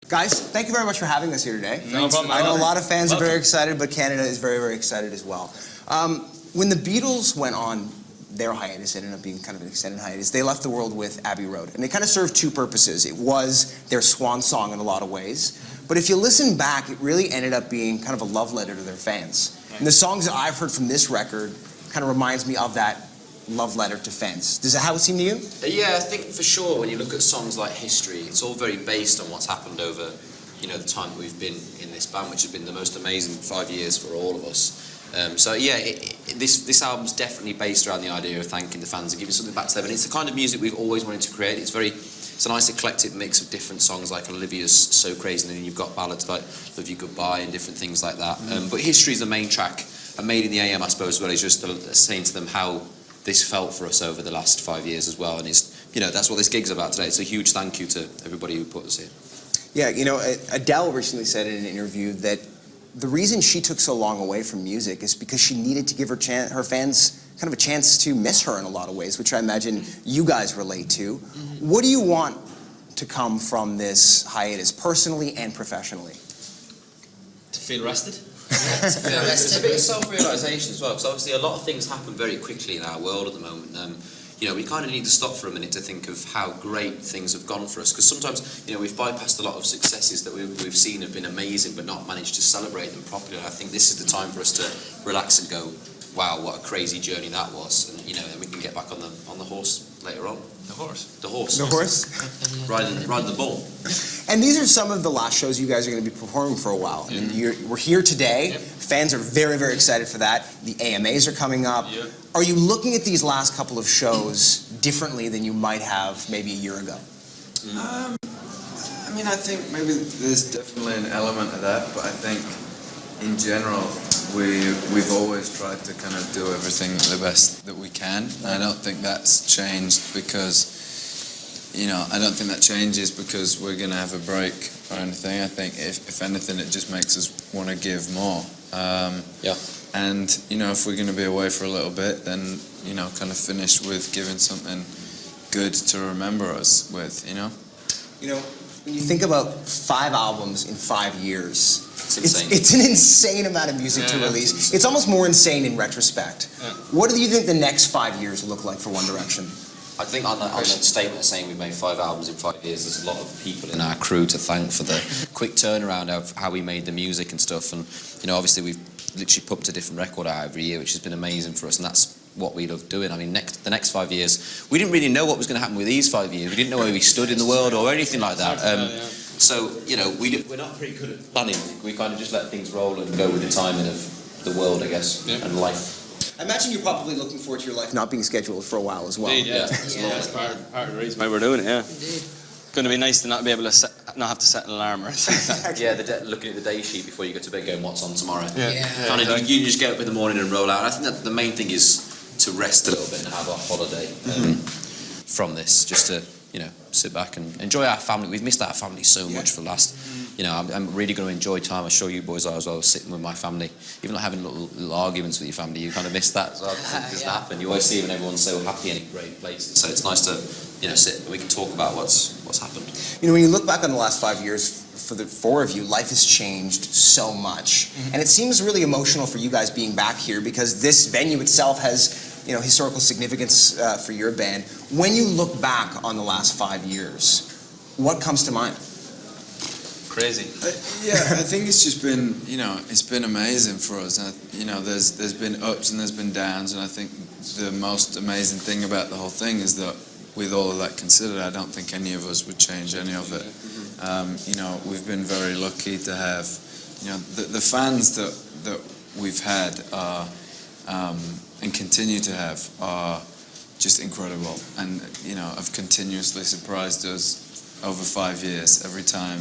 Guys, thank you very much for having us here today. No problem. I know a lot of fans are very excited, but Canada is very, very excited as well. When the Beatles went on their hiatus, it ended up being kind of an extended hiatus, they left the world with Abbey Road. And they kind of served two purposes. It was their swan song in a lot of ways. But if you listen back, it really ended up being kind of a love letter to their fans. And the songs that I've heard from this record kind of reminds me of that love letter to fans. Does that how it seem to you? Yeah, I think for sure when you look at songs like History, it's all very based on what's happened over, you know, the time that we've been in this band, which has been the most amazing 5 years for all of us. So yeah, this album's definitely based around the idea of thanking the fans and giving something back to them. And it's the kind of music we've always wanted to create. It's a nice eclectic mix of different songs, like Olivia's So Crazy, and then you've got ballads like Love You Goodbye and different things like that. But History is the main track, and Made in the AM, I suppose, as well, is just saying to them how this felt for us over the last 5 years as well. And it's, you know, that's what this gig's about today. It's a huge thank you to everybody who put us here. Yeah, you know, Adele recently said in an interview that the reason she took so long away from music is because she needed to give her fans kind of a chance to miss her in a lot of ways, which I imagine you guys relate to. What do you want to come from this hiatus, personally and professionally? To feel rested. It's a bit of self-realisation as well, because obviously a lot of things happen very quickly in our world at the moment. You know, we kind of need to stop for a minute to think of how great things have gone for us, because sometimes, you know, we've bypassed a lot of successes that we've seen have been amazing but not managed to celebrate them properly. And I think this is the time for us to relax and go, wow, what a crazy journey that was. And, you know, then we can get back on the horse later on. The horse. The horse. The horse? Riding the bull. And these are some of the last shows you guys are going to be performing for a while. I mean, we're here today. Yep. Fans are very, very excited for that. The AMAs are coming up. Yep. Are you looking at these last couple of shows differently than you might have maybe a year ago? I mean, I think maybe there's definitely an element of that, but I think in general we've always tried to kind of do everything the best that we can. I don't think that's changed because, you know, I don't think that changes because we're going to have a break or anything. I think if anything, it just makes us want to give more. Yeah. And, you know, if we're going to be away for a little bit, then, you know, kind of finish with giving something good to remember us with, you know? You know, when you think about 5 albums in 5 years, It's insane. it's an insane amount of music to release. It's almost more insane in retrospect. Yeah. What do you think the next 5 years will look like for One Direction? I think on the statement saying we've made 5 albums in 5 years, there's a lot of people in our crew to thank for the quick turnaround of how we made the music and stuff. And, you know, obviously we've literally pumped a different record out every year, which has been amazing for us, and that's what we love doing. I mean, the next 5 years, we didn't really know what was going to happen with these 5 years. We didn't know where we stood in the world or anything like that. So, you know, we're not pretty good at planning. We kind of just let things roll and go with the timing of the world, I guess, and life. I imagine you're probably looking forward to your life not being scheduled for a while as well. Indeed, yeah. That's part of the reason why we're doing it, yeah. Indeed. It's going to be nice to not be able to not have to set an alarm or anything. Yeah, looking at the day sheet before you go to bed going, what's on tomorrow? Yeah. Kind of, you just get up in the morning and roll out. And I think that the main thing is to rest a little bit and have a holiday from this, just to, you know, sit back and enjoy our family. We've missed our family so much for the last, you know, I'm really going to enjoy time. I'm sure you boys are as well, sitting with my family. Even like having little arguments with your family, you kind of miss that as well. It doesn't happen. You always see when everyone's so happy and in great places. So it's nice to, you know, sit and we can talk about what's happened. You know, when you look back on the last 5 years, for the 4 of you, life has changed so much. And it seems really emotional for you guys being back here because this venue itself has, you know, historical significance for your band. When you look back on the last 5 years, what comes to mind? Crazy. Yeah, I think it's just been, you know, it's been amazing for us. You know, there's been ups and there's been downs, and I think the most amazing thing about the whole thing is that with all of that considered, I don't think any of us would change any of it. You know, we've been very lucky to have, you know, the fans that we've had are, and continue to have are just incredible, and, you know, have continuously surprised us over 5 years. Every time,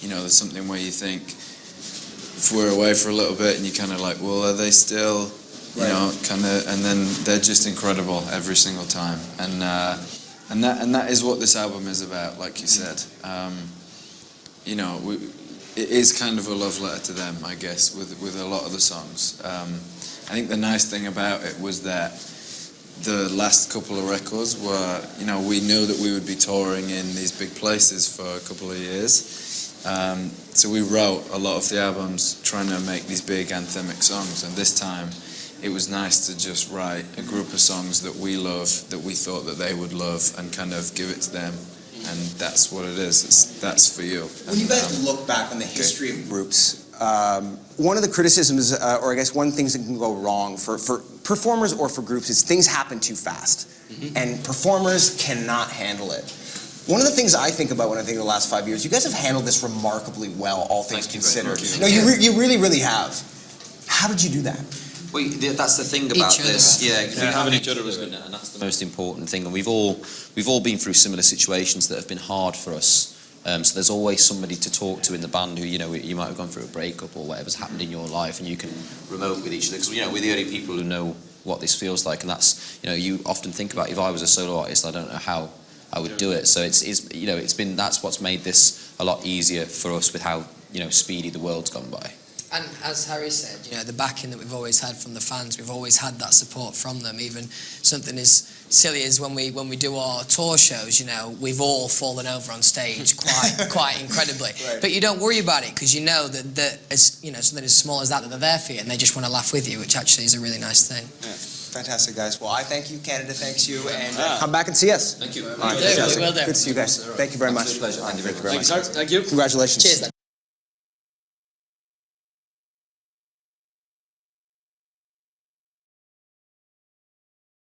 you know, there's something where you think, if we're away for a little bit and you're kind of like, well, are they still, you know, kind of, and then they're just incredible every single time. And that is what this album is about, like you said. You know, it is kind of a love letter to them, I guess, with a lot of the songs. I think the nice thing about it was that the last couple of records were, you know, we knew that we would be touring in these big places for a couple of years. So we wrote a lot of the albums trying to make these big anthemic songs, and this time it was nice to just write a group of songs that we love, that we thought that they would love, and kind of give it to them. And that's what it is. That's for you. When you guys look back on the history of groups, one of the criticisms, or I guess one of the things that can go wrong for performers or for groups is things happen too fast, and performers cannot handle it. One of the things I think about when I think of the last 5 years, you guys have handled this remarkably well, all things considered. No, you really, really have. How did you do that? Well, that's the thing about this. Having each other was good. And that's the most important thing. And we've all been through similar situations that have been hard for us. So there's always somebody to talk to in the band who, you might have gone through a breakup or whatever's happened in your life, and you can remote with each other. Because, we're the only people who know what this feels like. And that's, you often think about, if I was a solo artist, I don't know how I would do it. So that's what's made this a lot easier for us with how, speedy the world's gone by. And as Harry said, the backing that we've always had from the fans, we've always had that support from them. Even something as silly as when we do our tour shows, we've all fallen over on stage quite incredibly. Right. But you don't worry about it because you know that as something as small as that they're there for you and they just want to laugh with you, which actually is a really nice thing. Yeah. Fantastic, guys. Well, I thank you. Canada thanks you, and come back and see us. Thank you. All right, We will do. good to see you guys. Thank you very much. Absolute pleasure. Thank you very much. very much. Thank you. Congratulations. Cheers.